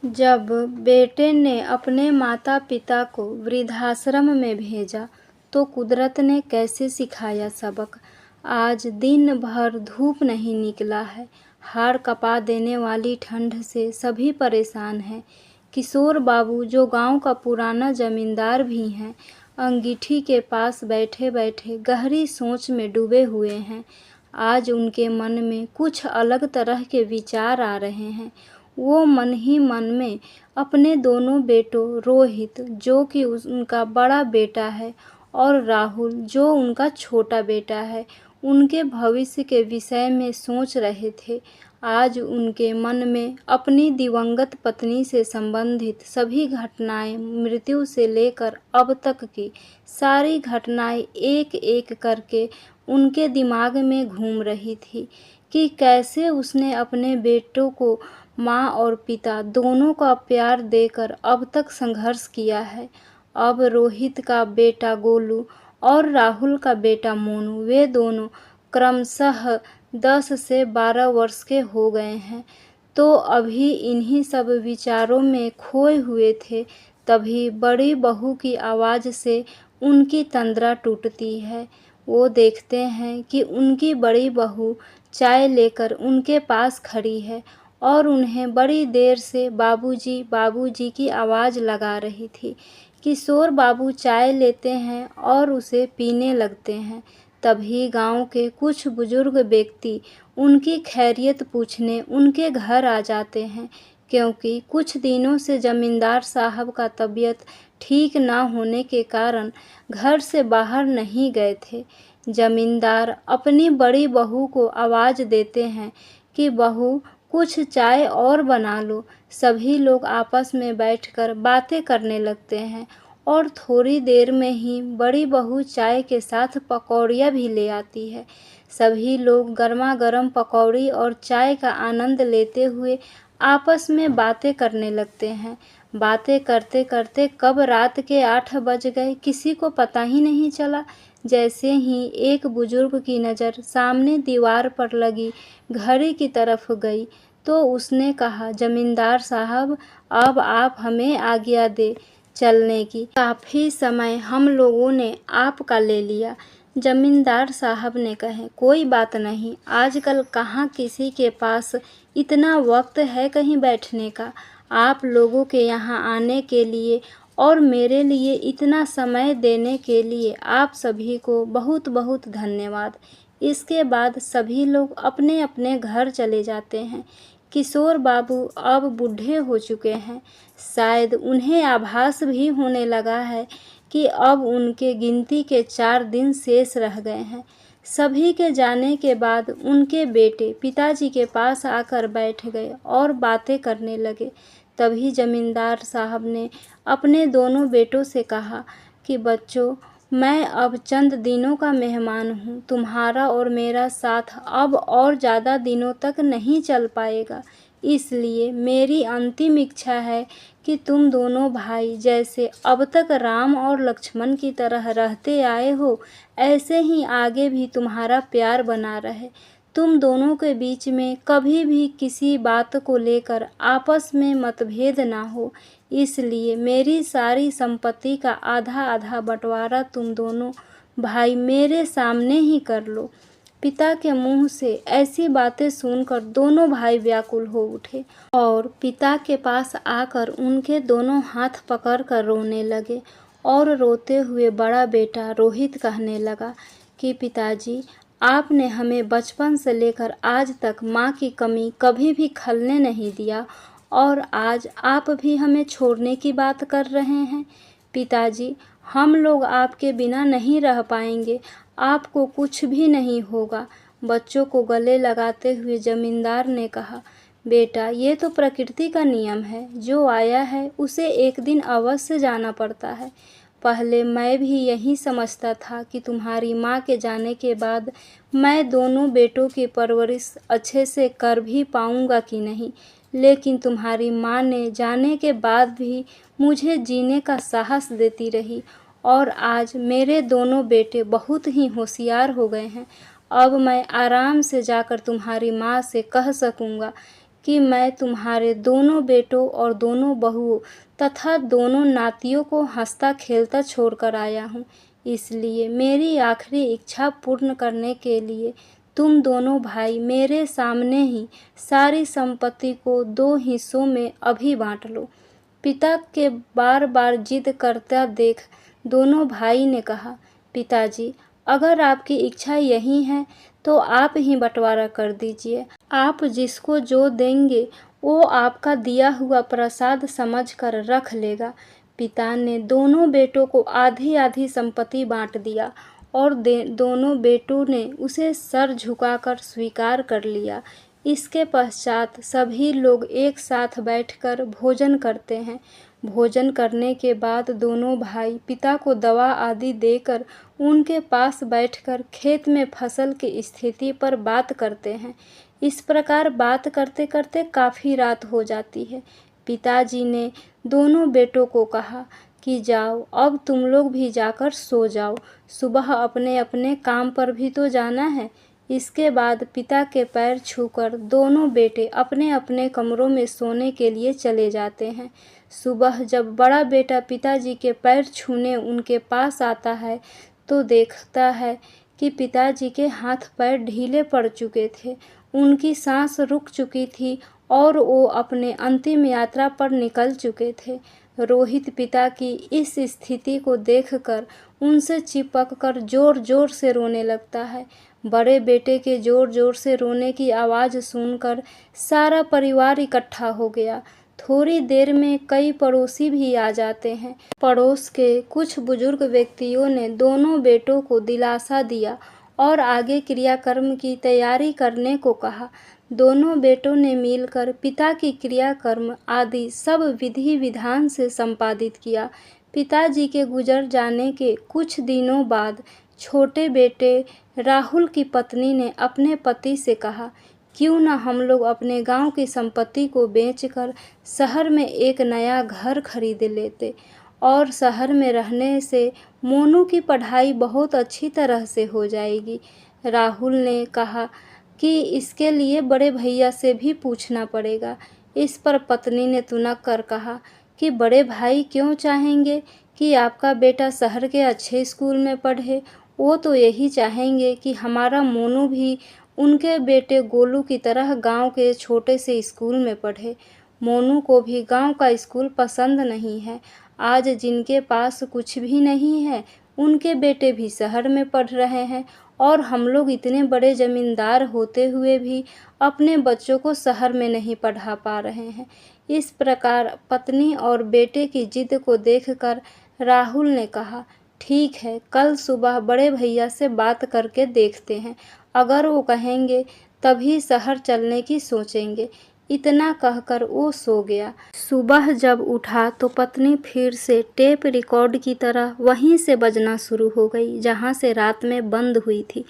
जब बेटे ने अपने माता पिता को वृद्धाश्रम में भेजा तो कुदरत ने कैसे सिखाया सबक। आज दिन भर धूप नहीं निकला है, हाड़ कपा देने वाली ठंड से सभी परेशान हैं। किशोर बाबू जो गांव का पुराना जमींदार भी हैं, अंगीठी के पास बैठे बैठे गहरी सोच में डूबे हुए हैं। आज उनके मन में कुछ अलग तरह के विचार आ रहे हैं। वो मन ही मन में अपने दोनों बेटों रोहित जो कि उनका बड़ा बेटा है और राहुल जो उनका छोटा बेटा है, उनके भविष्य के विषय में सोच रहे थे। आज उनके मन में अपनी दिवंगत पत्नी से संबंधित सभी घटनाएं, मृत्यु से लेकर अब तक की सारी घटनाएं एक एक करके उनके दिमाग में घूम रही थी कि कैसे उसने अपने बेटों को माँ और पिता दोनों का प्यार देकर अब तक संघर्ष किया है। अब रोहित का बेटा गोलू और राहुल का बेटा मोनू, वे दोनों क्रमशः 10 से 12 वर्ष के हो गए हैं। तो अभी इन्हीं सब विचारों में खोए हुए थे, तभी बड़ी बहू की आवाज़ से उनकी तंद्रा टूटती है। वो देखते हैं कि उनकी बड़ी बहू चाय लेकर उनके पास खड़ी है और उन्हें बड़ी देर से बाबूजी बाबूजी की आवाज़ लगा रही थी। किशोर बाबू चाय लेते हैं और उसे पीने लगते हैं। तभी गांव के कुछ बुजुर्ग व्यक्ति उनकी खैरियत पूछने उनके घर आ जाते हैं, क्योंकि कुछ दिनों से जमींदार साहब का तबीयत ठीक ना होने के कारण घर से बाहर नहीं गए थे। जमींदार अपनी बड़ी बहू को आवाज़ देते हैं कि बहू कुछ चाय और बना लो। सभी लोग आपस में बैठकर बातें करने लगते हैं और थोड़ी देर में ही बड़ी बहू चाय के साथ पकौड़ियाँ भी ले आती है। सभी लोग गर्मा गर्म पकौड़ी और चाय का आनंद लेते हुए आपस में बातें करने लगते हैं। बातें करते करते कब रात के 8 बज गए किसी को पता ही नहीं चला। जैसे ही एक बुजुर्ग की नज़र सामने दीवार पर लगी घड़ी की तरफ गई तो उसने कहा, जमींदार साहब, अब आप हमें आज्ञा दे चलने की। काफ़ी समय हम लोगों ने आपका ले लिया। जमींदार साहब ने कहे, कोई बात नहीं, आजकल कहाँ किसी के पास इतना वक्त है कहीं बैठने का। आप लोगों के यहाँ आने के लिए और मेरे लिए इतना समय देने के लिए आप सभी को बहुत बहुत धन्यवाद। इसके बाद सभी लोग अपने अपने घर चले जाते हैं। किशोर बाबू अब बूढ़े हो चुके हैं। शायद उन्हें आभास भी होने लगा है कि अब उनके गिनती के 4 दिन शेष रह गए हैं। सभी के जाने के बाद उनके बेटे पिताजी के पास आकर बैठ गए और बातें करने लगे। तभी जमींदार साहब ने अपने दोनों बेटों से कहा कि बच्चों, मैं अब चंद दिनों का मेहमान हूँ। तुम्हारा और मेरा साथ अब और ज़्यादा दिनों तक नहीं चल पाएगा। इसलिए मेरी अंतिम इच्छा है कि तुम दोनों भाई जैसे अब तक राम और लक्ष्मण की तरह रहते आए हो, ऐसे ही आगे भी तुम्हारा प्यार बना रहे। तुम दोनों के बीच में कभी भी किसी बात को लेकर आपस में मतभेद ना हो। इसलिए मेरी सारी संपत्ति का आधा आधा बंटवारा तुम दोनों भाई मेरे सामने ही कर लो। पिता के मुंह से ऐसी बातें सुनकर दोनों भाई व्याकुल हो उठे और पिता के पास आकर उनके दोनों हाथ पकड़कर रोने लगे। और रोते हुए बड़ा बेटा रोहित कहने लगा कि पिताजी, आपने हमें बचपन से लेकर आज तक माँ की कमी कभी भी खलने नहीं दिया और आज आप भी हमें छोड़ने की बात कर रहे हैं। पिताजी, हम लोग आपके बिना नहीं रह पाएंगे, आपको कुछ भी नहीं होगा। बच्चों को गले लगाते हुए जमींदार ने कहा, बेटा, ये तो प्रकृति का नियम है, जो आया है उसे एक दिन अवश्य जाना पड़ता है। पहले मैं भी यही समझता था कि तुम्हारी माँ के जाने के बाद मैं दोनों बेटों की परवरिश अच्छे से कर भी पाऊँगा कि नहीं, लेकिन तुम्हारी माँ ने जाने के बाद भी मुझे जीने का साहस देती रही और आज मेरे दोनों बेटे बहुत ही होशियार हो गए हैं। अब मैं आराम से जाकर तुम्हारी माँ से कह सकूँगा कि मैं तुम्हारे दोनों बेटों और दोनों बहुओं तथा दोनों नातियों को हंसता खेलता छोड़कर आया हूँ। इसलिए मेरी आखिरी इच्छा पूर्ण करने के लिए तुम दोनों भाई मेरे सामने ही सारी संपत्ति को 2 हिस्सों में अभी बांट लो। पिता के बार बार जिद करता देख दोनों भाई ने कहा, पिताजी, अगर आपकी इच्छा यही है तो आप ही बंटवारा कर दीजिए। आप जिसको जो देंगे वो आपका दिया हुआ प्रसाद समझकर रख लेगा। पिता ने दोनों बेटों को आधी आधी संपत्ति बांट दिया और दोनों बेटों ने उसे सर झुकाकर स्वीकार कर लिया। इसके पश्चात सभी लोग एक साथ बैठकर भोजन करते हैं। भोजन करने के बाद दोनों भाई पिता को दवा आदि देकर उनके पास बैठकर खेत में फसल की स्थिति पर बात करते हैं। इस प्रकार बात करते करते काफ़ी रात हो जाती है। पिताजी ने दोनों बेटों को कहा कि जाओ, अब तुम लोग भी जाकर सो जाओ, सुबह अपने अपने काम पर भी तो जाना है। इसके बाद पिता के पैर छूकर दोनों बेटे अपने अपने कमरों में सोने के लिए चले जाते हैं। सुबह जब बड़ा बेटा पिताजी के पैर छूने उनके पास आता है तो देखता है कि पिताजी के हाथ पैर ढीले पड़ चुके थे, उनकी सांस रुक चुकी थी और वो अपने अंतिम यात्रा पर निकल चुके थे। रोहित पिता की इस स्थिति को देखकर उनसे चिपक कर जोर जोर से रोने लगता है। बड़े बेटे के जोर जोर से रोने की आवाज़ सुनकर सारा परिवार इकट्ठा हो गया। थोड़ी देर में कई पड़ोसी भी आ जाते हैं। पड़ोस के कुछ बुजुर्ग व्यक्तियों ने दोनों बेटों को दिलासा दिया और आगे क्रियाकर्म की तैयारी करने को कहा। दोनों बेटों ने मिलकर पिता की क्रियाकर्म आदि सब विधि विधान से संपादित किया। पिताजी के गुजर जाने के कुछ दिनों बाद छोटे बेटे राहुल की पत्नी ने अपने पति से कहा, क्यों न हम लोग अपने गांव की संपत्ति को बेचकर शहर में एक नया घर खरीद लेते और शहर में रहने से मोनू की पढ़ाई बहुत अच्छी तरह से हो जाएगी। राहुल ने कहा कि इसके लिए बड़े भैया से भी पूछना पड़ेगा। इस पर पत्नी ने तुनक कर कहा कि बड़े भाई क्यों चाहेंगे कि आपका बेटा शहर के अच्छे स्कूल में पढ़े। वो तो यही चाहेंगे कि हमारा मोनू भी उनके बेटे गोलू की तरह गांव के छोटे से स्कूल में पढ़े। मोनू को भी गांव का स्कूल पसंद नहीं है। आज जिनके पास कुछ भी नहीं है उनके बेटे भी शहर में पढ़ रहे हैं और हम लोग इतने बड़े जमींदार होते हुए भी अपने बच्चों को शहर में नहीं पढ़ा पा रहे हैं। इस प्रकार पत्नी और बेटे की जिद को देखकर राहुल ने कहा, ठीक है, कल सुबह बड़े भैया से बात करके देखते हैं, अगर वो कहेंगे तभी शहर चलने की सोचेंगे। इतना कहकर वो सो गया। सुबह जब उठा तो पत्नी फिर से टेप रिकॉर्ड की तरह वहीं से बजना शुरू हो गई जहां से रात में बंद हुई थी।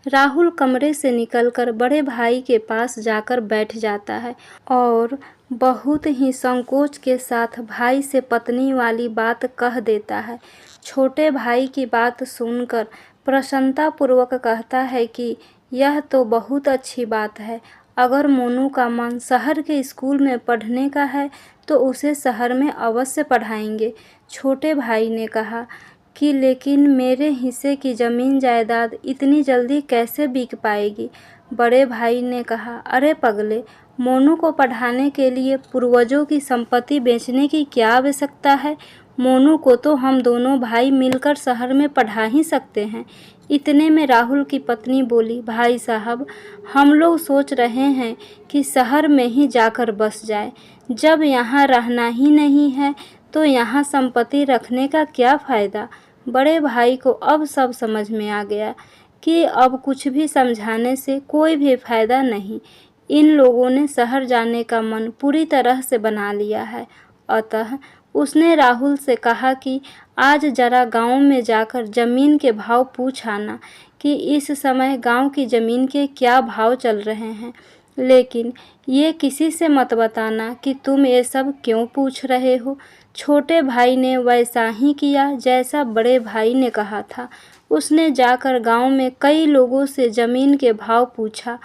राहुल कमरे से निकलकर बड़े भाई के पास जाकर बैठ जाता है और बहुत ही संकोच के साथ भाई से पत्नी वाली बात कह देता है। छोटे भाई की बात सुनकर प्रसन्नतापूर्वक कहता है कि यह तो बहुत अच्छी बात है। अगर मोनू का मन शहर के स्कूल में पढ़ने का है तो उसे शहर में अवश्य पढ़ाएंगे। छोटे भाई ने कहा कि लेकिन मेरे हिस्से की ज़मीन जायदाद इतनी जल्दी कैसे बिक पाएगी। बड़े भाई ने कहा, अरे पगले, मोनू को पढ़ाने के लिए पूर्वजों की संपत्ति बेचने की क्या आवश्यकता है। मोनू को तो हम दोनों भाई मिलकर शहर में पढ़ा ही सकते हैं। इतने में राहुल की पत्नी बोली, भाई साहब, हम लोग सोच रहे हैं कि शहर में ही जाकर बस जाए। जब यहाँ रहना ही नहीं है तो यहाँ संपत्ति रखने का क्या फ़ायदा। बड़े भाई को अब सब समझ में आ गया कि अब कुछ भी समझाने से कोई भी फ़ायदा नहीं। इन लोगों ने शहर जाने का मन पूरी तरह से बना लिया है। अतः उसने राहुल से कहा कि आज जरा गांव में जाकर ज़मीन के भाव पूछ आना कि इस समय गांव की ज़मीन के क्या भाव चल रहे हैं। लेकिन ये किसी से मत बताना कि तुम ये सब क्यों पूछ रहे हो। छोटे भाई ने वैसा ही किया जैसा बड़े भाई ने कहा था। उसने जाकर गांव में कई लोगों से ज़मीन के भाव पूछा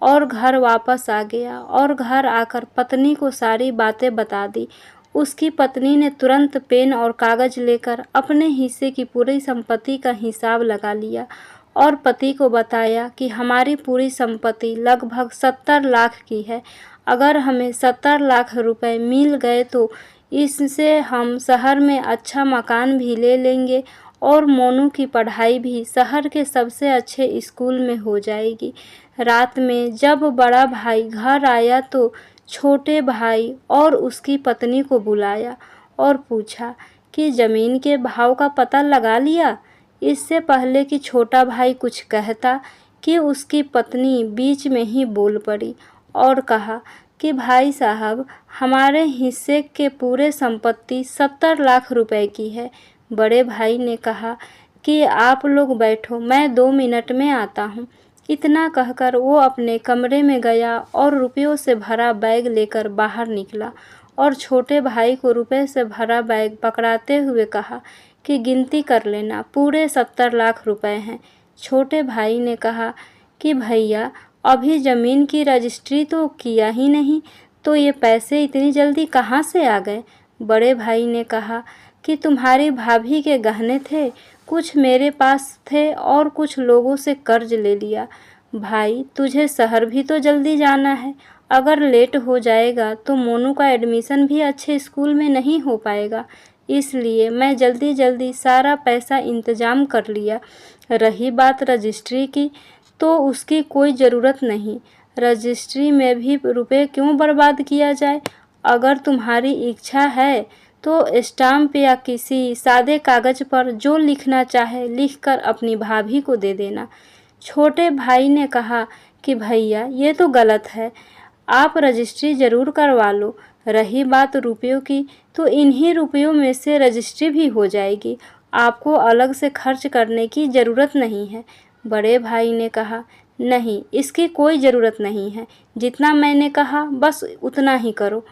और घर वापस आ गया और घर आकर पत्नी को सारी बातें बता दी। उसकी पत्नी ने तुरंत पेन और कागज़ लेकर अपने हिस्से की पूरी संपत्ति का हिसाब लगा लिया और पति को बताया कि हमारी पूरी संपत्ति लगभग 70 लाख की है। अगर हमें 70 लाख रुपए मिल गए तो इससे हम शहर में अच्छा मकान भी ले लेंगे और मोनू की पढ़ाई भी शहर के सबसे अच्छे स्कूल में हो जाएगी। रात में जब बड़ा भाई घर आया तो छोटे भाई और उसकी पत्नी को बुलाया और पूछा कि ज़मीन के भाव का पता लगा लिया। इससे पहले कि छोटा भाई कुछ कहता कि उसकी पत्नी बीच में ही बोल पड़ी और कहा कि भाई साहब, हमारे हिस्से के पूरे संपत्ति 70 लाख रुपए की है। बड़े भाई ने कहा कि आप लोग बैठो, मैं 2 मिनट में आता हूँ। इतना कहकर वो अपने कमरे में गया और रुपयों से भरा बैग लेकर बाहर निकला और छोटे भाई को रुपए से भरा बैग पकड़ाते हुए कहा कि गिनती कर लेना, पूरे 70 लाख रुपए हैं। छोटे भाई ने कहा कि भैया, अभी ज़मीन की रजिस्ट्री तो किया ही नहीं, तो ये पैसे इतनी जल्दी कहाँ से आ गए? बड़े भाई ने कहा कि तुम्हारी भाभी के गहने थे, कुछ मेरे पास थे और कुछ लोगों से कर्ज ले लिया। भाई, तुझे शहर भी तो जल्दी जाना है, अगर लेट हो जाएगा तो मोनू का एडमिशन भी अच्छे स्कूल में नहीं हो पाएगा, इसलिए मैं जल्दी जल्दी सारा पैसा इंतज़ाम कर लिया। रही बात रजिस्ट्री की, तो उसकी कोई ज़रूरत नहीं, रजिस्ट्री में भी रुपए क्यों बर्बाद किया जाए। अगर तुम्हारी इच्छा है तो स्टाम्प या किसी सादे कागज़ पर जो लिखना चाहे लिखकर अपनी भाभी को दे देना। छोटे भाई ने कहा कि भैया, ये तो गलत है, आप रजिस्ट्री ज़रूर करवा लो। रही बात रुपयों की, तो इन्हीं रुपयों में से रजिस्ट्री भी हो जाएगी, आपको अलग से खर्च करने की ज़रूरत नहीं है। बड़े भाई ने कहा, नहीं, इसकी कोई ज़रूरत नहीं है, जितना मैंने कहा बस उतना ही करो।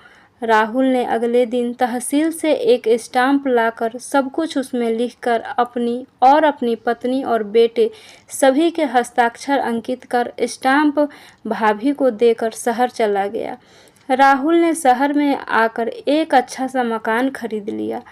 राहुल ने अगले दिन तहसील से एक स्टाम्प लाकर सब कुछ उसमें लिखकर अपनी और अपनी पत्नी और बेटे सभी के हस्ताक्षर अंकित कर स्टाम्प भाभी को देकर शहर चला गया। राहुल ने शहर में आकर एक अच्छा सा मकान खरीद लिया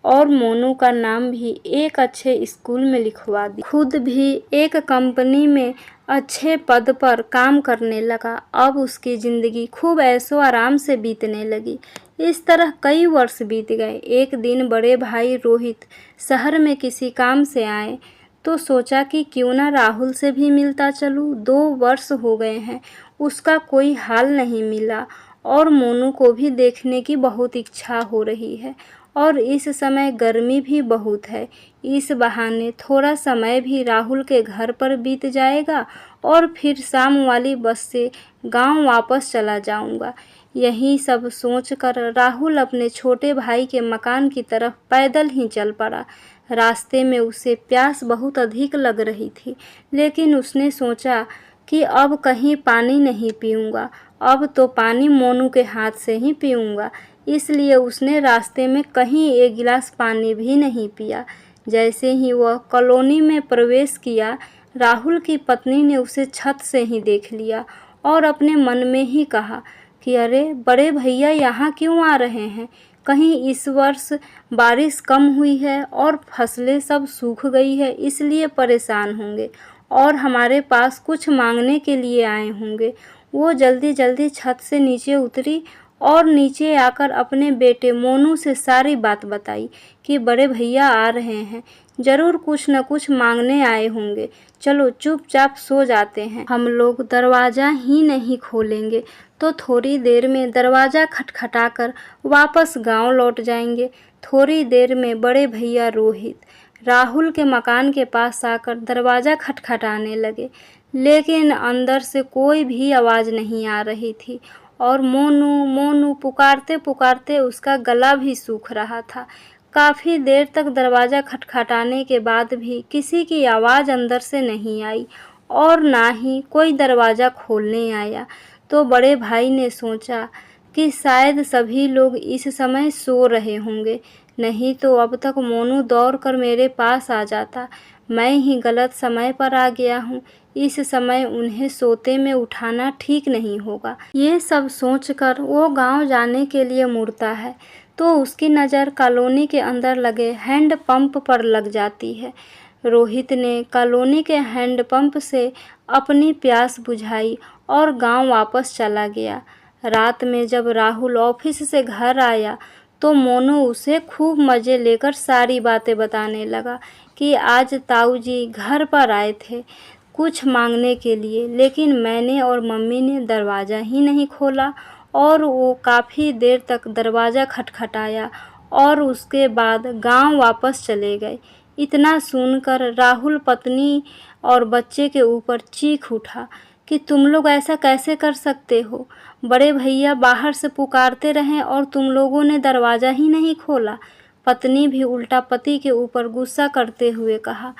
और मोनू का नाम भी एक अच्छे स्कूल में लिखवा दिया। खुद भी एक कंपनी में अच्छे पद पर काम करने लगा। अब उसकी ज़िंदगी खूब ऐशो आराम से बीतने लगी। इस तरह कई वर्ष बीत गए। एक दिन बड़े भाई रोहित शहर में किसी काम से आए तो सोचा कि क्यों ना राहुल से भी मिलता चलूँ। 2 वर्ष हो गए हैं, उसका कोई हाल नहीं मिला और मोनू को भी देखने की बहुत इच्छा हो रही है और इस समय गर्मी भी बहुत है। इस बहाने थोड़ा समय भी राहुल के घर पर बीत जाएगा और फिर शाम वाली बस से गांव वापस चला जाऊंगा। यही सब सोचकर राहुल अपने छोटे भाई के मकान की तरफ पैदल ही चल पड़ा। रास्ते में उसे प्यास बहुत अधिक लग रही थी, लेकिन उसने सोचा कि अब कहीं पानी नहीं पीऊँगा, अब तो पानी मोनू के हाथ से ही पीऊँगा। इसलिए उसने रास्ते में कहीं एक गिलास पानी भी नहीं पिया। जैसे ही वह कॉलोनी में प्रवेश किया, राहुल की पत्नी ने उसे छत से ही देख लिया और अपने मन में ही कहा कि अरे, बड़े भैया यहाँ क्यों आ रहे हैं? कहीं इस वर्ष बारिश कम हुई है और फसलें सब सूख गई है, इसलिए परेशान होंगे और हमारे पास कुछ मांगने के लिए आए होंगे। वो जल्दी जल्दी छत से नीचे उतरी और नीचे आकर अपने बेटे मोनू से सारी बात बताई कि बड़े भैया आ रहे हैं, ज़रूर कुछ न कुछ मांगने आए होंगे। चलो चुपचाप सो जाते हैं, हम लोग दरवाज़ा ही नहीं खोलेंगे तो थोड़ी देर में दरवाज़ा खटखटाकर वापस गांव लौट जाएंगे। थोड़ी देर में बड़े भैया रोहित राहुल के मकान के पास आकर दरवाज़ा खटखटाने लगे, लेकिन अंदर से कोई भी आवाज़ नहीं आ रही थी और मोनू मोनू पुकारते पुकारते उसका गला भी सूख रहा था। काफ़ी देर तक दरवाज़ा खटखटाने के बाद भी किसी की आवाज़ अंदर से नहीं आई और ना ही कोई दरवाज़ा खोलने आया। तो बड़े भाई ने सोचा कि शायद सभी लोग इस समय सो रहे होंगे, नहीं तो अब तक मोनू दौड़ कर मेरे पास आ जाता। मैं ही गलत समय पर आ गया हूँ, इस समय उन्हें सोते में उठाना ठीक नहीं होगा। ये सब सोचकर वो गांव जाने के लिए मुड़ता है तो उसकी नज़र कॉलोनी के अंदर लगे हैंडपंप पर लग जाती है। रोहित ने कॉलोनी के हैंडपंप से अपनी प्यास बुझाई और गांव वापस चला गया। रात में जब राहुल ऑफिस से घर आया तो मोनू उसे खूब मज़े लेकर सारी बातें बताने लगा कि आज ताऊ जी घर पर आए थे कुछ मांगने के लिए, लेकिन मैंने और मम्मी ने दरवाज़ा ही नहीं खोला और वो काफ़ी देर तक दरवाज़ा खटखटाया और उसके बाद गांव वापस चले गए। इतना सुनकर राहुल पत्नी और बच्चे के ऊपर चीख उठा कि तुम लोग ऐसा कैसे कर सकते हो? बड़े भैया बाहर से पुकारते रहें और तुम लोगों ने दरवाज़ा ही नहीं खोला। पत्नी भी उल्टा पति के ऊपर गुस्सा करते हुए कहा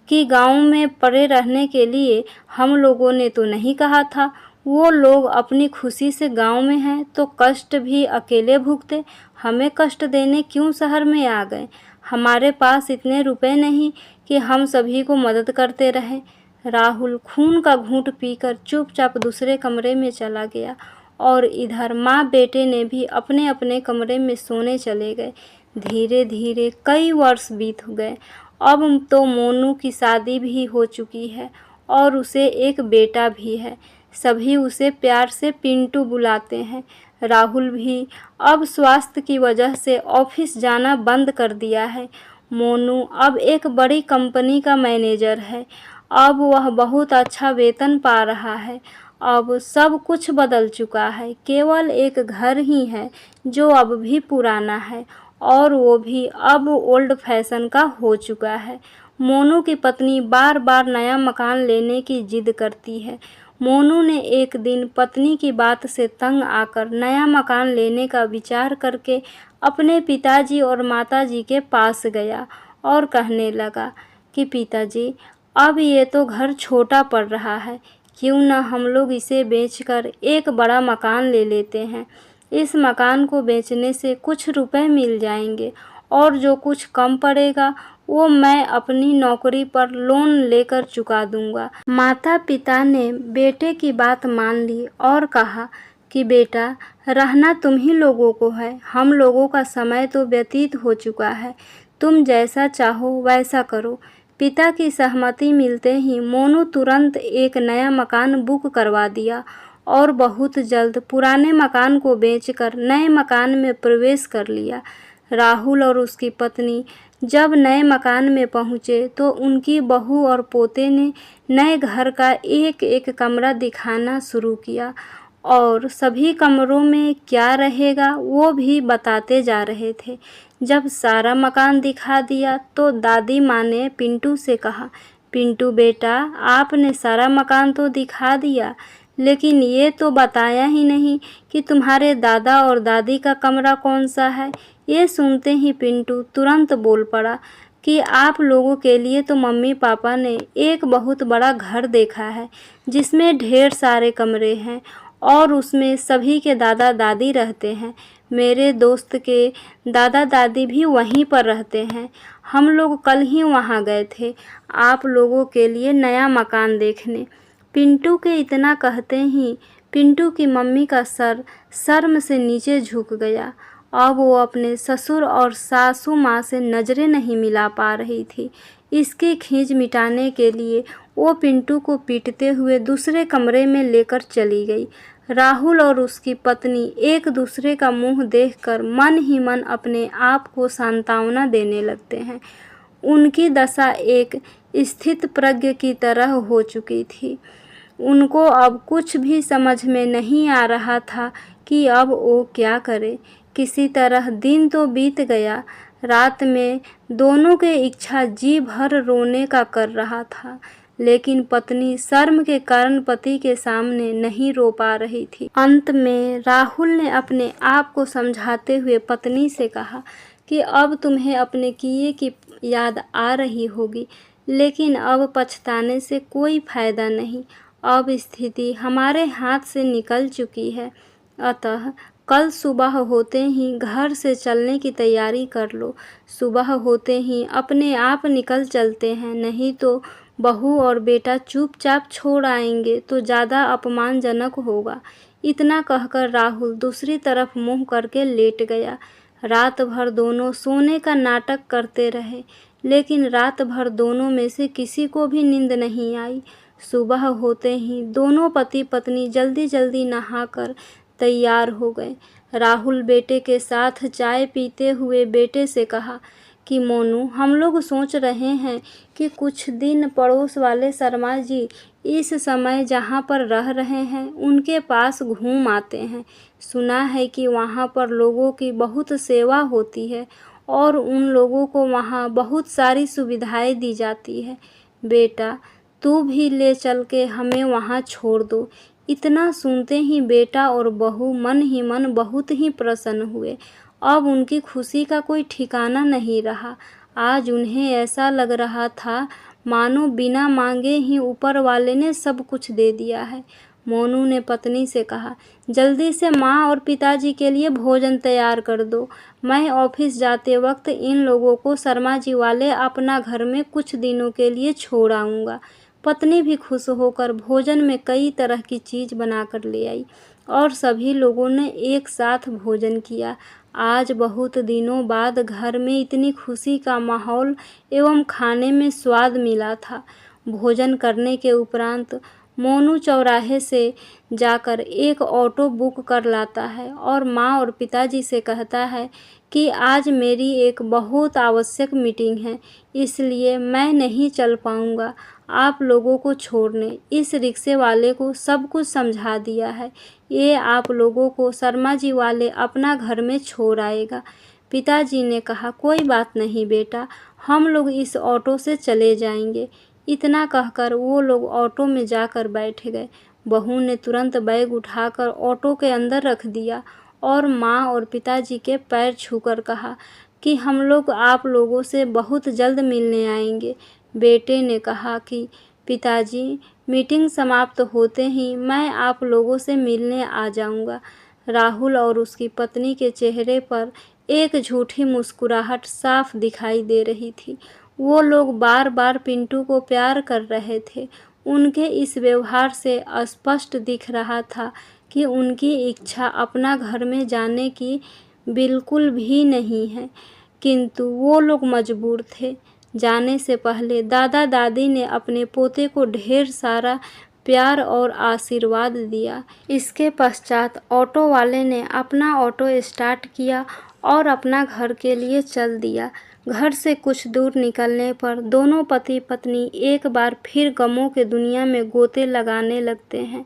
कि गांव में पड़े रहने के लिए हम लोगों ने तो नहीं कहा था। वो लोग अपनी खुशी से गांव में हैं तो कष्ट भी अकेले भुगते, हमें कष्ट देने क्यों शहर में आ गए? हमारे पास इतने रुपए नहीं कि हम सभी को मदद करते रहें। राहुल खून का घूंट पीकर चुपचाप दूसरे कमरे में चला गया और इधर माँ बेटे ने भी अपने अपने कमरे में सोने चले गए। धीरे धीरे कई वर्ष बीत गए। अब तो मोनू की शादी भी हो चुकी है और उसे एक बेटा भी है। सभी उसे प्यार से पिंटू बुलाते हैं। राहुल भी अब स्वास्थ्य की वजह से ऑफिस जाना बंद कर दिया है। मोनू अब एक बड़ी कंपनी का मैनेजर है। अब वह बहुत अच्छा वेतन पा रहा है। अब सब कुछ बदल चुका है, केवल एक घर ही है जो अब भी पुराना है और वो भी अब ओल्ड फैशन का हो चुका है। मोनू की पत्नी बार बार नया मकान लेने की जिद करती है। मोनू ने एक दिन पत्नी की बात से तंग आकर नया मकान लेने का विचार करके अपने पिताजी और माताजी के पास गया और कहने लगा कि पिताजी, अब ये तो घर छोटा पड़ रहा है, क्यों न हम लोग इसे बेचकर एक बड़ा मकान ले लेते हैं। इस मकान को बेचने से कुछ रुपए मिल जाएंगे और जो कुछ कम पड़ेगा वो मैं अपनी नौकरी पर लोन लेकर चुका दूंगा। माता पिता ने बेटे की बात मान ली और कहा कि बेटा, रहना तुम ही लोगों को है, हम लोगों का समय तो व्यतीत हो चुका है, तुम जैसा चाहो वैसा करो। पिता की सहमति मिलते ही मोनू तुरंत एक नया मकान बुक करवा दिया और बहुत जल्द पुराने मकान को बेचकर नए मकान में प्रवेश कर लिया। राहुल और उसकी पत्नी जब नए मकान में पहुंचे तो उनकी बहू और पोते ने नए घर का एक एक कमरा दिखाना शुरू किया और सभी कमरों में क्या रहेगा वो भी बताते जा रहे थे। जब सारा मकान दिखा दिया तो दादी माँ ने पिंटू से कहा, पिंटू बेटा, आपने सारा मकान तो दिखा दिया, लेकिन ये तो बताया ही नहीं कि तुम्हारे दादा और दादी का कमरा कौन सा है। ये सुनते ही पिंटू तुरंत बोल पड़ा कि आप लोगों के लिए तो मम्मी पापा ने एक बहुत बड़ा घर देखा है जिसमें ढेर सारे कमरे हैं और उसमें सभी के दादा दादी रहते हैं। मेरे दोस्त के दादा दादी भी वहीं पर रहते हैं। हम लोग कल ही वहाँ गए थे आप लोगों के लिए नया मकान देखने। पिंटू के इतना कहते ही पिंटू की मम्मी का सर शर्म से नीचे झुक गया। अब वो अपने ससुर और सासू माँ से नज़रें नहीं मिला पा रही थी। इसकी खींच मिटाने के लिए वो पिंटू को पीटते हुए दूसरे कमरे में लेकर चली गई। राहुल और उसकी पत्नी एक दूसरे का मुंह देखकर मन ही मन अपने आप को सांत्वना देने लगते हैं। उनकी दशा एक स्थित प्रज्ञ की तरह हो चुकी थी। उनको अब कुछ भी समझ में नहीं आ रहा था कि अब वो क्या करे। किसी तरह दिन तो बीत गया। रात में दोनों के इच्छा जी भर रोने का कर रहा था, लेकिन पत्नी शर्म के कारण पति के सामने नहीं रो पा रही थी। अंत में राहुल ने अपने आप को समझाते हुए पत्नी से कहा कि अब तुम्हें अपने किए की याद आ रही होगी, लेकिन अब पछताने से कोई फायदा नहीं। अब स्थिति हमारे हाथ से निकल चुकी है, अतः कल सुबह होते ही घर से चलने की तैयारी कर लो। सुबह होते ही अपने आप निकल चलते हैं, नहीं तो बहू और बेटा चुपचाप छोड़ आएंगे तो ज़्यादा अपमानजनक होगा। इतना कहकर राहुल दूसरी तरफ मुंह करके लेट गया। रात भर दोनों सोने का नाटक करते रहे, लेकिन रात भर दोनों में से किसी को भी नींद नहीं आई। सुबह होते ही दोनों पति पत्नी जल्दी जल्दी नहाकर तैयार हो गए। राहुल बेटे के साथ चाय पीते हुए बेटे से कहा कि मोनू, हम लोग सोच रहे हैं कि कुछ दिन पड़ोस वाले शर्मा जी इस समय जहाँ पर रह रहे हैं उनके पास घूम आते हैं। सुना है कि वहाँ पर लोगों की बहुत सेवा होती है और उन लोगों को वहाँ बहुत सारी सुविधाएं दी जाती है। बेटा, तू भी ले चल के हमें वहाँ छोड़ दो। इतना सुनते ही बेटा और बहू मन ही मन बहुत ही प्रसन्न हुए। अब उनकी खुशी का कोई ठिकाना नहीं रहा। आज उन्हें ऐसा लग रहा था मानो बिना मांगे ही ऊपर वाले ने सब कुछ दे दिया है। मोनू ने पत्नी से कहा, जल्दी से माँ और पिताजी के लिए भोजन तैयार कर दो। मैं ऑफिस जाते वक्त इन लोगों को शर्मा जी वाले अपना घर में कुछ दिनों के लिए छोड़ आऊँगा। पत्नी भी खुश होकर भोजन में कई तरह की चीज़ बनाकर ले आई और सभी लोगों ने एक साथ भोजन किया। आज बहुत दिनों बाद घर में इतनी खुशी का माहौल एवं खाने में स्वाद मिला था। भोजन करने के उपरांत मोनू चौराहे से जाकर एक ऑटो बुक कर लाता है और माँ और पिताजी से कहता है कि आज मेरी एक बहुत आवश्यक मीटिंग है, इसलिए मैं नहीं चल पाऊँगा आप लोगों को छोड़ने। इस रिक्शे वाले को सब कुछ समझा दिया है, ये आप लोगों को शर्मा जी वाले अपना घर में छोड़ आएगा। पिताजी ने कहा, कोई बात नहीं बेटा, हम लोग इस ऑटो से चले जाएंगे। इतना कहकर वो लोग ऑटो में जाकर बैठ गए। बहू ने तुरंत बैग उठाकर ऑटो के अंदर रख दिया और माँ और पिताजी के पैर छूकर कहा कि हम लोग आप लोगों से बहुत जल्द मिलने आएंगे। बेटे ने कहा कि पिताजी, मीटिंग समाप्त होते ही मैं आप लोगों से मिलने आ जाऊंगा। राहुल और उसकी पत्नी के चेहरे पर एक झूठी मुस्कुराहट साफ दिखाई दे रही थी। वो लोग बार बार पिंटू को प्यार कर रहे थे। उनके इस व्यवहार से स्पष्ट दिख रहा था कि उनकी इच्छा अपना घर में जाने की बिल्कुल भी नहीं है, किंतु वो लोग मजबूर थे। जाने से पहले दादा दादी ने अपने पोते को ढेर सारा प्यार और आशीर्वाद दिया। इसके पश्चात ऑटो वाले ने अपना ऑटो स्टार्ट किया और अपना घर के लिए चल दिया। घर से कुछ दूर निकलने पर दोनों पति पत्नी एक बार फिर गमों के दुनिया में गोते लगाने लगते हैं।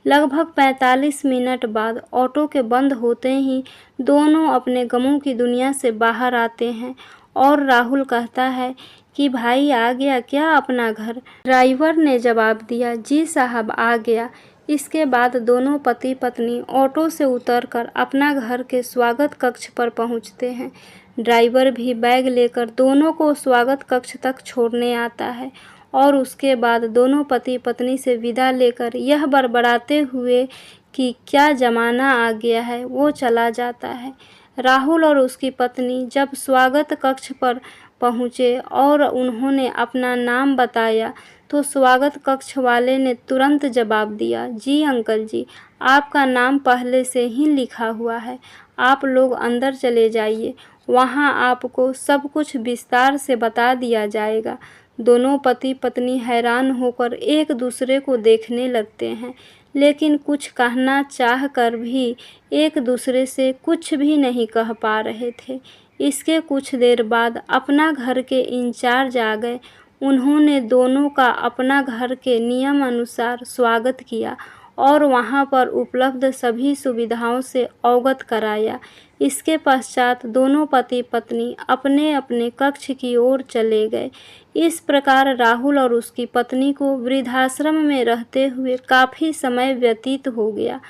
लगभग 45 मिनट बाद ऑटो के बंद होते ही दोनों अपने गमों की दुनिया से बाहर आते हैं और राहुल कहता है कि भाई, आ गया क्या अपना घर? ड्राइवर ने जवाब दिया, जी साहब, आ गया। इसके बाद दोनों पति पत्नी ऑटो से उतरकर अपना घर के स्वागत कक्ष पर पहुंचते हैं। ड्राइवर भी बैग लेकर दोनों को स्वागत कक्ष तक छोड़ने आता है और उसके बाद दोनों पति पत्नी से विदा लेकर यह बड़बड़ाते हुए कि क्या ज़माना आ गया है, वो चला जाता है। राहुल और उसकी पत्नी जब स्वागत कक्ष पर पहुँचे और उन्होंने अपना नाम बताया तो स्वागत कक्ष वाले ने तुरंत जवाब दिया, जी अंकल जी, आपका नाम पहले से ही लिखा हुआ है, आप लोग अंदर चले जाइए, वहाँ आपको सब कुछ विस्तार से बता दिया जाएगा। दोनों पति पत्नी हैरान होकर एक दूसरे को देखने लगते हैं, लेकिन कुछ कहना चाह कर भी एक दूसरे से कुछ भी नहीं कह पा रहे थे। इसके कुछ देर बाद अपना घर के इंचार्ज आ गए। उन्होंने दोनों का अपना घर के नियम अनुसार स्वागत किया और वहां पर उपलब्ध सभी सुविधाओं से अवगत कराया। इसके पश्चात दोनों पति पत्नी अपने अपने कक्ष की ओर चले गए। इस प्रकार राहुल और उसकी पत्नी को वृद्धाश्रम में रहते हुए काफ़ी समय व्यतीत हो गया।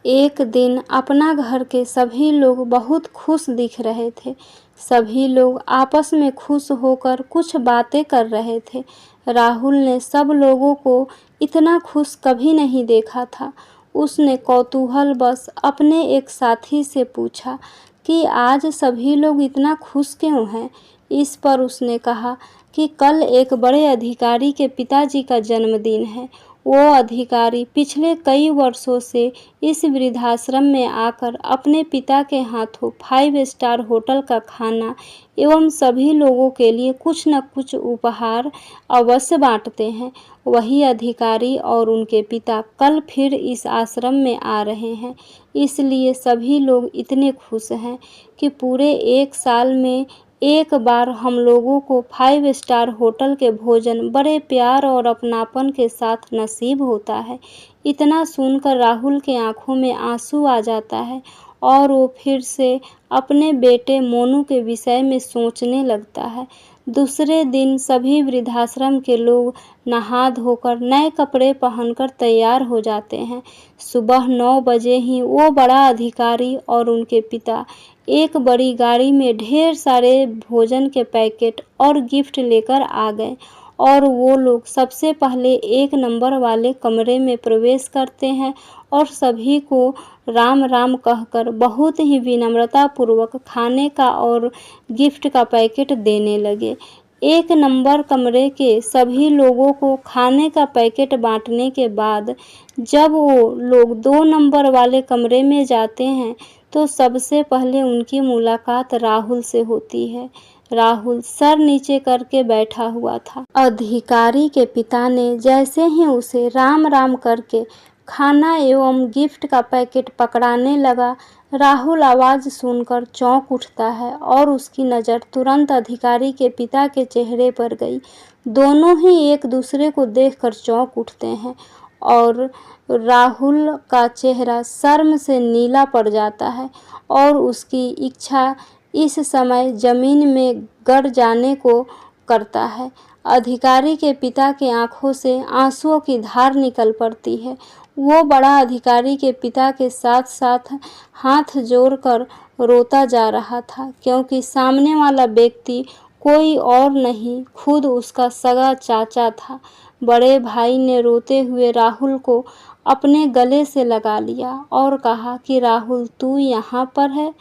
एक दिन अपना घर के सभी लोग बहुत खुश दिख रहे थे। सभी लोग आपस में खुश होकर कुछ बातें कर रहे थे। राहुल ने सब लोगों को इतना खुश कभी नहीं देखा था। उसने कौतूहल बस अपने एक साथी से पूछा कि आज सभी लोग इतना खुश क्यों हैं। इस पर उसने कहा कि कल एक बड़े अधिकारी के पिताजी का जन्मदिन है। वो अधिकारी पिछले कई वर्षों से इस वृद्धाश्रम में आकर अपने पिता के हाथों 5 स्टार होटल का खाना एवं सभी लोगों के लिए कुछ न कुछ उपहार अवश्य बांटते हैं। वही अधिकारी और उनके पिता कल फिर इस आश्रम में आ रहे हैं, इसलिए सभी लोग इतने खुश हैं कि पूरे 1 साल में एक बार हम लोगों को 5 स्टार होटल के भोजन बड़े प्यार और अपनापन के साथ नसीब होता है। इतना सुनकर राहुल के आंखों में आंसू आ जाता है और वो फिर से अपने बेटे मोनू के विषय में सोचने लगता है। दूसरे दिन सभी वृद्धाश्रम के लोग नहा धोकर नए कपड़े पहनकर तैयार हो जाते हैं। सुबह 9 बजे ही वो बड़ा अधिकारी और उनके पिता एक बड़ी गाड़ी में ढेर सारे भोजन के पैकेट और गिफ्ट लेकर आ गए और वो लोग सबसे पहले 1 नंबर वाले कमरे में प्रवेश करते हैं और सभी को राम राम कहकर बहुत ही विनम्रता पूर्वक खाने का और गिफ्ट का पैकेट देने लगे। 1 नंबर कमरे के सभी लोगों को खाने का पैकेट बांटने के बाद जब वो लोग 2 नंबर वाले कमरे में जाते हैं तो सबसे पहले उनकी मुलाकात राहुल से होती है। राहुल सर नीचे करके बैठा हुआ था। अधिकारी के पिता ने जैसे ही उसे राम राम करके खाना एवं गिफ्ट का पैकेट पकड़ाने लगा, राहुल आवाज़ सुनकर चौंक उठता है और उसकी नज़र तुरंत अधिकारी के पिता के चेहरे पर गई। दोनों ही एक दूसरे को देखकर चौंक उठते हैं और राहुल का चेहरा शर्म से नीला पड़ जाता है और उसकी इच्छा इस समय ज़मीन में गड़ जाने को करता है। अधिकारी के पिता की आंखों से आंसुओं की धार निकल पड़ती है। वो बड़ा अधिकारी के पिता के साथ साथ हाथ जोड़कर रोता जा रहा था, क्योंकि सामने वाला व्यक्ति कोई और नहीं, खुद उसका सगा चाचा था। बड़े भाई ने रोते हुए राहुल को अपने गले से लगा लिया और कहा कि राहुल, तू यहाँ पर है?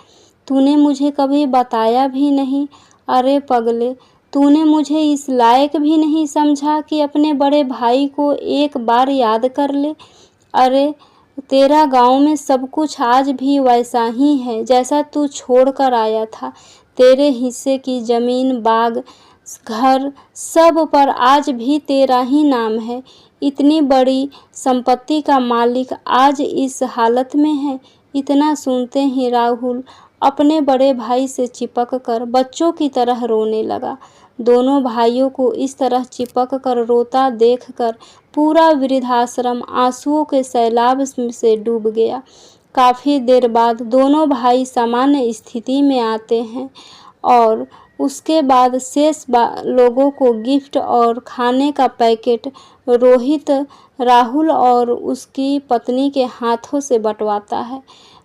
तूने मुझे कभी बताया भी नहीं। अरे पगले, तूने मुझे इस लायक भी नहीं समझा कि अपने बड़े भाई को एक बार याद कर ले। अरे तेरा गांव में सब कुछ आज भी वैसा ही है जैसा तू छोड़ कर आया था। तेरे हिस्से की ज़मीन, बाग, घर सब पर आज भी तेरा ही नाम है। इतनी बड़ी संपत्ति का मालिक आज इस हालत में है। इतना सुनते ही राहुल अपने बड़े भाई से चिपक कर बच्चों की तरह रोने लगा। दोनों भाइयों को इस तरह चिपक कर रोता देखकर पूरा वृद्धाश्रम आंसुओं के सैलाब से डूब गया। काफ़ी देर बाद दोनों भाई सामान्य स्थिति में आते हैं और उसके बाद शेष लोगों को गिफ्ट और खाने का पैकेट रोहित राहुल और उसकी पत्नी के हाथों से बंटवाता है।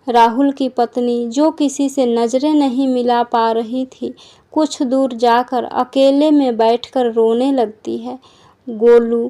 राहुल की पत्नी, जो किसी से नज़रें नहीं मिला पा रही थी, कुछ दूर जाकर अकेले में बैठकर रोने लगती है। गोलू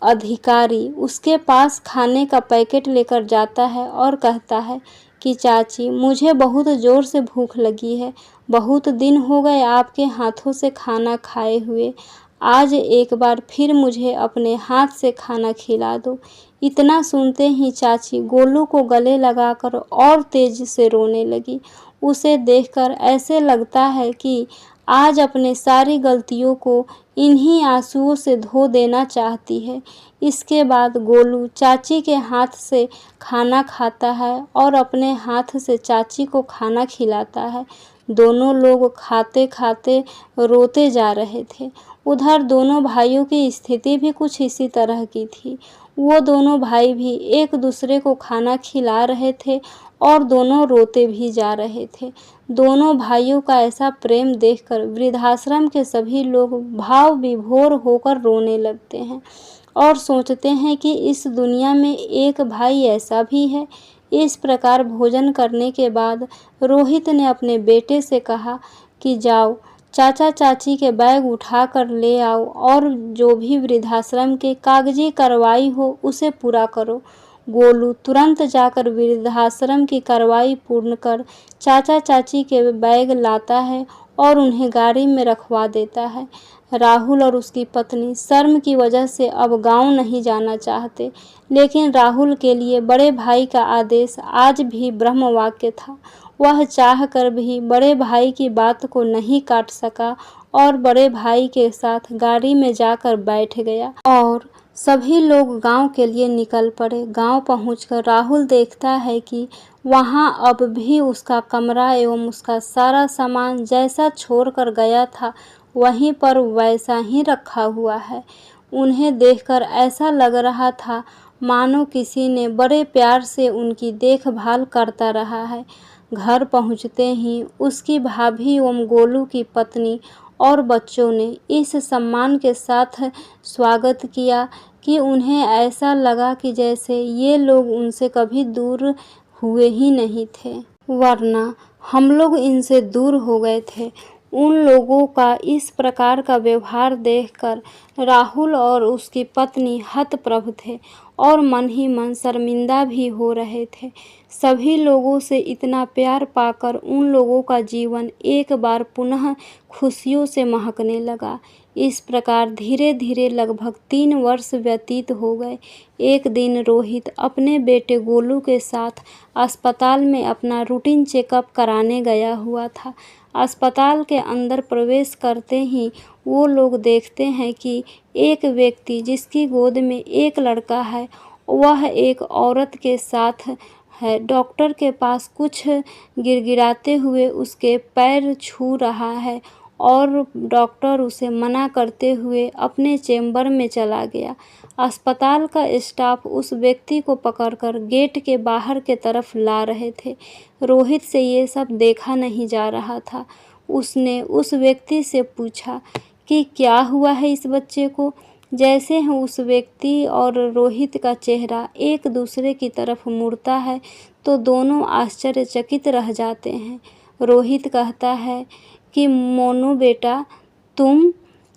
अधिकारी उसके पास खाने का पैकेट लेकर जाता है और कहता है कि चाची, मुझे बहुत ज़ोर से भूख लगी है। बहुत दिन हो गए आपके हाथों से खाना खाए हुए। आज एक बार फिर मुझे अपने हाथ से खाना खिला दो। इतना सुनते ही चाची गोलू को गले लगाकर और तेज से रोने लगी। उसे देखकर ऐसे लगता है कि आज अपने सारी गलतियों को इन्हीं आंसुओं से धो देना चाहती है। इसके बाद गोलू चाची के हाथ से खाना खाता है और अपने हाथ से चाची को खाना खिलाता है। दोनों लोग खाते खाते रोते जा रहे थे। उधर दोनों भाइयों की स्थिति भी कुछ इसी तरह की थी। वो दोनों भाई भी एक दूसरे को खाना खिला रहे थे और दोनों रोते भी जा रहे थे। दोनों भाइयों का ऐसा प्रेम देखकर वृद्धाश्रम के सभी लोग भाव विभोर होकर रोने लगते हैं और सोचते हैं कि इस दुनिया में एक भाई ऐसा भी है। इस प्रकार भोजन करने के बाद रोहित ने अपने बेटे से कहा कि जाओ, चाचा चाची के बैग उठा कर ले आओ और जो भी वृद्धाश्रम के कागजी कार्रवाई हो उसे पूरा करो। गोलू तुरंत जाकर वृद्धाश्रम की कार्रवाई पूर्ण कर चाचा चाची के बैग लाता है और उन्हें गाड़ी में रखवा देता है। राहुल और उसकी पत्नी शर्म की वजह से अब गांव नहीं जाना चाहते, लेकिन राहुल के लिए बड़े भाई का आदेश आज भी ब्रह्म वाक्य था। वह चाह कर भी बड़े भाई की बात को नहीं काट सका और बड़े भाई के साथ गाड़ी में जाकर बैठ गया और सभी लोग गांव के लिए निकल पड़े। गांव पहुंचकर राहुल देखता है कि वहां अब भी उसका कमरा एवं उसका सारा सामान जैसा छोड़कर गया था वहीं पर वैसा ही रखा हुआ है। उन्हें देखकर ऐसा लग रहा था मानो किसी ने बड़े प्यार से उनकी देखभाल करता रहा है। घर पहुंचते ही उसकी भाभी एवं गोलू की पत्नी और बच्चों ने इस सम्मान के साथ स्वागत किया कि उन्हें ऐसा लगा कि जैसे ये लोग उनसे कभी दूर हुए ही नहीं थे, वरना हम लोग इनसे दूर हो गए थे। उन लोगों का इस प्रकार का व्यवहार देखकर राहुल और उसकी पत्नी हतप्रभ थे और मन ही मन शर्मिंदा भी हो रहे थे। सभी लोगों से इतना प्यार पाकर उन लोगों का जीवन एक बार पुनः खुशियों से महकने लगा। इस प्रकार धीरे धीरे लगभग 3 वर्ष व्यतीत हो गए। एक दिन रोहित अपने बेटे गोलू के साथ अस्पताल में अपना रूटीन चेकअप कराने गया हुआ था। अस्पताल के अंदर प्रवेश करते ही वो लोग देखते हैं कि एक व्यक्ति जिसकी गोद में एक लड़का है वह एक औरत के साथ है। डॉक्टर के पास कुछ गिड़गिड़ाते हुए उसके पैर छू रहा है और डॉक्टर उसे मना करते हुए अपने चेंबर में चला गया। अस्पताल का स्टाफ उस व्यक्ति को पकड़कर गेट के बाहर के तरफ ला रहे थे। रोहित से ये सब देखा नहीं जा रहा था। उसने उस व्यक्ति से पूछा कि क्या हुआ है इस बच्चे को। जैसे ही उस व्यक्ति और रोहित का चेहरा एक दूसरे की तरफ मुड़ता है तो दोनों आश्चर्यचकित रह जाते हैं। रोहित कहता है कि मोनू बेटा तुम।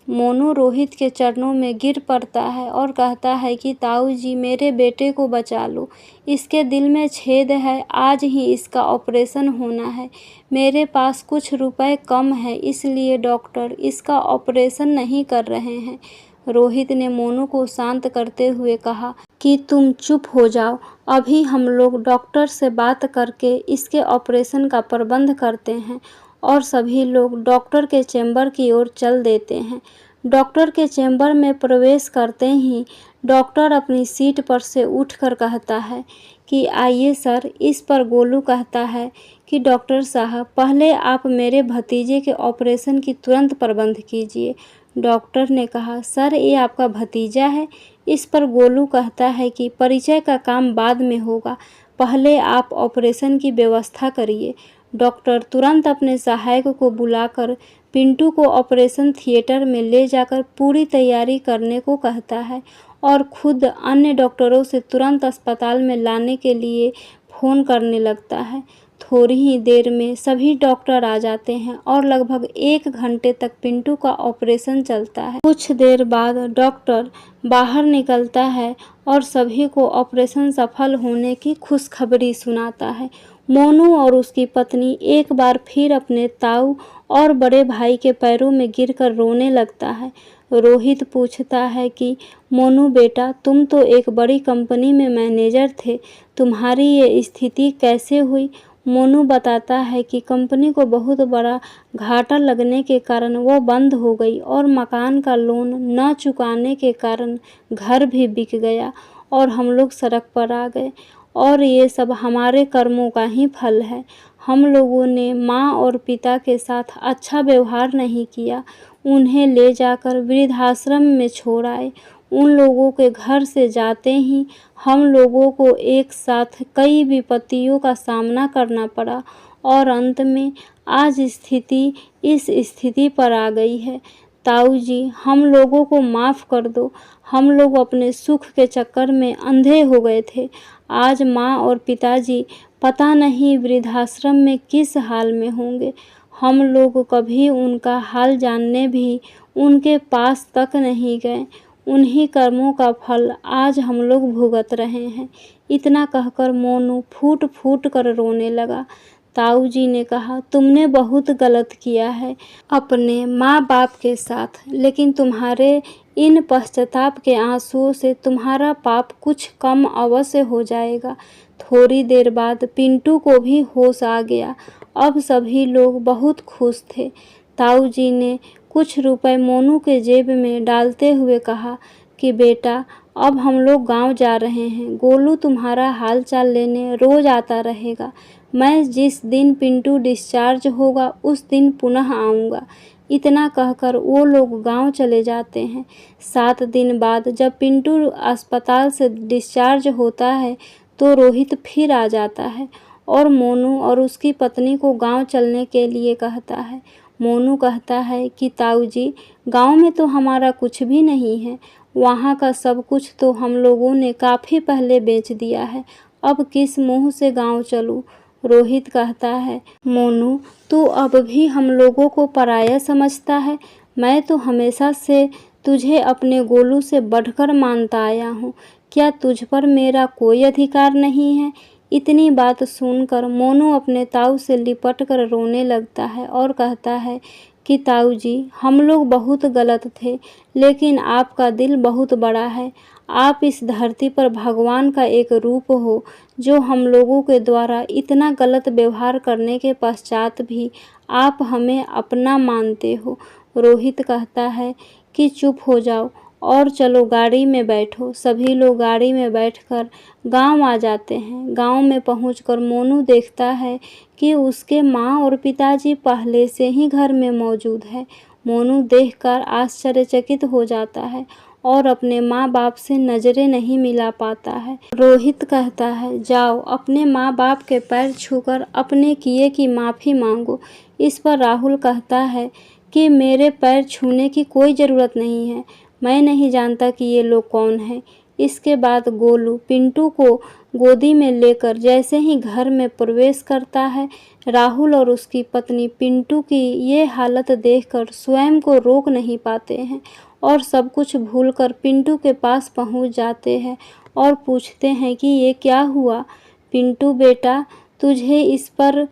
मोनू रोहित के चरणों में गिर पड़ता है और कहता है कि ताऊ जी मेरे बेटे को बचा लो, इसके दिल में छेद है, आज ही इसका ऑपरेशन होना है। मेरे पास कुछ रुपए कम है इसलिए डॉक्टर इसका ऑपरेशन नहीं कर रहे हैं। रोहित ने मोनू को शांत करते हुए कहा कि तुम चुप हो जाओ, अभी हम लोग डॉक्टर से बात करके इसके ऑपरेशन का प्रबंध करते हैं। और सभी लोग डॉक्टर के चेंबर की ओर चल देते हैं। डॉक्टर के चेंबर में प्रवेश करते ही डॉक्टर अपनी सीट पर से उठकर कहता है कि आइए सर। इस पर गोलू कहता है कि डॉक्टर साहब पहले आप मेरे भतीजे के ऑपरेशन की तुरंत प्रबंध कीजिए। डॉक्टर ने कहा सर ये आपका भतीजा है। इस पर गोलू कहता है कि परिचय का काम बाद में होगा, पहले आप ऑपरेशन की व्यवस्था करिए। डॉक्टर तुरंत अपने सहायक को बुलाकर पिंटू को ऑपरेशन थिएटर में ले जाकर पूरी तैयारी करने को कहता है और खुद अन्य डॉक्टरों से तुरंत अस्पताल में लाने के लिए फ़ोन करने लगता है। थोड़ी ही देर में सभी डॉक्टर आ जाते हैं और लगभग 1 घंटे तक पिंटू का ऑपरेशन चलता है। कुछ देर बाद डॉक्टर बाहर निकलता है और सभी को ऑपरेशन सफल होने की खुशखबरी सुनाता है। मोनू और उसकी पत्नी एक बार फिर अपने ताऊ और बड़े भाई के पैरों में गिरकर रोने लगता है। रोहित पूछता है कि मोनू बेटा तुम तो एक बड़ी कंपनी में मैनेजर थे, तुम्हारी ये स्थिति कैसे हुई। मोनू बताता है कि कंपनी को बहुत बड़ा घाटा लगने के कारण वो बंद हो गई और मकान का लोन न चुकाने के कारण घर भी बिक गया और हम लोग सड़क पर आ गए और ये सब हमारे कर्मों का ही फल है। हम लोगों ने माँ और पिता के साथ अच्छा व्यवहार नहीं किया, उन्हें ले जाकर वृद्धाश्रम में छोड़ आए। उन लोगों के घर से जाते ही हम लोगों को एक साथ कई विपत्तियों का सामना करना पड़ा और अंत में आज स्थिति इस स्थिति पर आ गई है। ताऊ जी हम लोगों को माफ़ कर दो, हम लोग अपने सुख के चक्कर में अंधे हो गए थे। आज माँ और पिताजी पता नहीं वृद्धाश्रम में किस हाल में होंगे। हम लोग कभी उनका हाल जानने भी उनके पास तक नहीं गए। उन्हीं कर्मों का फल आज हम लोग भुगत रहे हैं। इतना कहकर मोनू फूट फूट कर रोने लगा। ताऊ जी ने कहा, तुमने बहुत गलत किया है अपने माँ बाप के साथ, लेकिन तुम्हारे इन पश्चाताप के आंसुओं से तुम्हारा पाप कुछ कम अवश्य हो जाएगा। थोड़ी देर बाद पिंटू को भी होश आ गया। अब सभी लोग बहुत खुश थे। ताऊ जी ने कुछ रुपए मोनू के जेब में डालते हुए कहा कि बेटा, अब हम लोग गांव जा रहे हैं। गोलू तुम्हारा हाल चाल लेने रोज आता रहेगा। मैं जिस दिन पिंटू डिस्चार्ज होगा उस दिन पुनः आऊँगा। इतना कहकर वो लोग गांव चले जाते हैं। 7 दिन बाद जब पिंटू अस्पताल से डिस्चार्ज होता है तो रोहित फिर आ जाता है और मोनू और उसकी पत्नी को गांव चलने के लिए कहता है। मोनू कहता है कि ताऊ जी, गांव में तो हमारा कुछ भी नहीं है। वहाँ का सब कुछ तो हम लोगों ने काफ़ी पहले बेच दिया है। अब किस मुंह से गांव चलूँ? रोहित कहता है, मोनू, तू अब भी हम लोगों को पराया समझता है। मैं तो हमेशा से तुझे अपने गोलू से बढ़कर मानता आया हूँ। क्या तुझ पर मेरा कोई अधिकार नहीं है? इतनी बात सुनकर मोनू अपने ताऊ से लिपट कर रोने लगता है और कहता है कि ताऊ जी, हम लोग बहुत गलत थे, लेकिन आपका दिल बहुत बड़ा है। आप इस धरती पर भगवान का एक रूप हो, जो हम लोगों के द्वारा इतना गलत व्यवहार करने के पश्चात भी आप हमें अपना मानते हो। रोहित कहता है कि चुप हो जाओ और चलो गाड़ी में बैठो। सभी लोग गाड़ी में बैठकर गांव आ जाते हैं। गांव में पहुंचकर मोनू देखता है कि उसके माँ और पिताजी पहले से ही घर में मौजूद है। मोनू देखकर आश्चर्यचकित हो जाता है और अपने माँ बाप से नज़रें नहीं मिला पाता है। रोहित कहता है, जाओ अपने माँ बाप के पैर छूकर अपने किए की माफ़ी मांगो। इस पर राहुल कहता है कि मेरे पैर छूने की कोई ज़रूरत नहीं है। मैं नहीं जानता कि ये लोग कौन हैं। इसके बाद गोलू पिंटू को गोदी में लेकर जैसे ही घर में प्रवेश करता है, राहुल और उसकी पत्नी पिंटू की ये हालत देखकर स्वयं को रोक नहीं पाते हैं और सब कुछ भूलकर पिंटू के पास पहुंच जाते हैं और पूछते हैं कि ये क्या हुआ। पिंटू बेटा, तुझे इस पर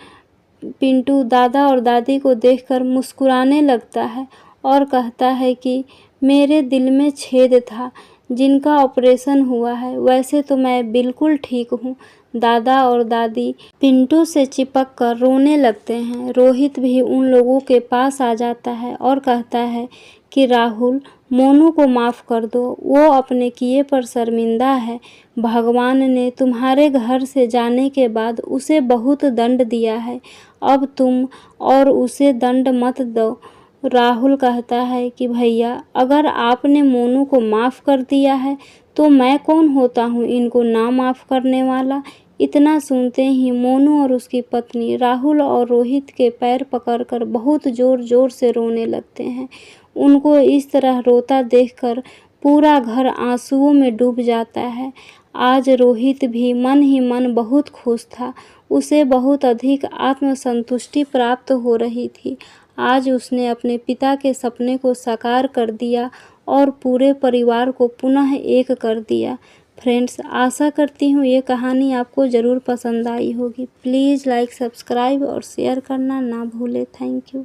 पिंटू दादा और दादी को देखकर मुस्कुराने लगता है और कहता है कि मेरे दिल में छेद था जिनका ऑपरेशन हुआ है। वैसे तो मैं बिल्कुल ठीक हूँ। दादा और दादी पिंटू से चिपक कर रोने लगते हैं। रोहित भी उन लोगों के पास आ जाता है और कहता है कि राहुल, मोनू को माफ़ कर दो, वो अपने किए पर शर्मिंदा है। भगवान ने तुम्हारे घर से जाने के बाद उसे बहुत दंड दिया है। अब तुम और उसे दंड मत दो। राहुल कहता है कि भैया, अगर आपने मोनू को माफ़ कर दिया है तो मैं कौन होता हूँ इनको ना माफ़ करने वाला। इतना सुनते ही मोनू और उसकी पत्नी राहुल और रोहित के पैर पकड़कर बहुत ज़ोर ज़ोर से रोने लगते हैं। उनको इस तरह रोता देखकर पूरा घर आंसुओं में डूब जाता है। आज रोहित भी मन ही मन बहुत खुश था। उसे बहुत अधिक आत्मसंतुष्टि प्राप्त हो रही थी। आज उसने अपने पिता के सपने को साकार कर दिया और पूरे परिवार को पुनः एक कर दिया। फ्रेंड्स, आशा करती हूँ ये कहानी आपको ज़रूर पसंद आई होगी। प्लीज़ लाइक, सब्सक्राइब और शेयर करना ना भूलें। Thank you.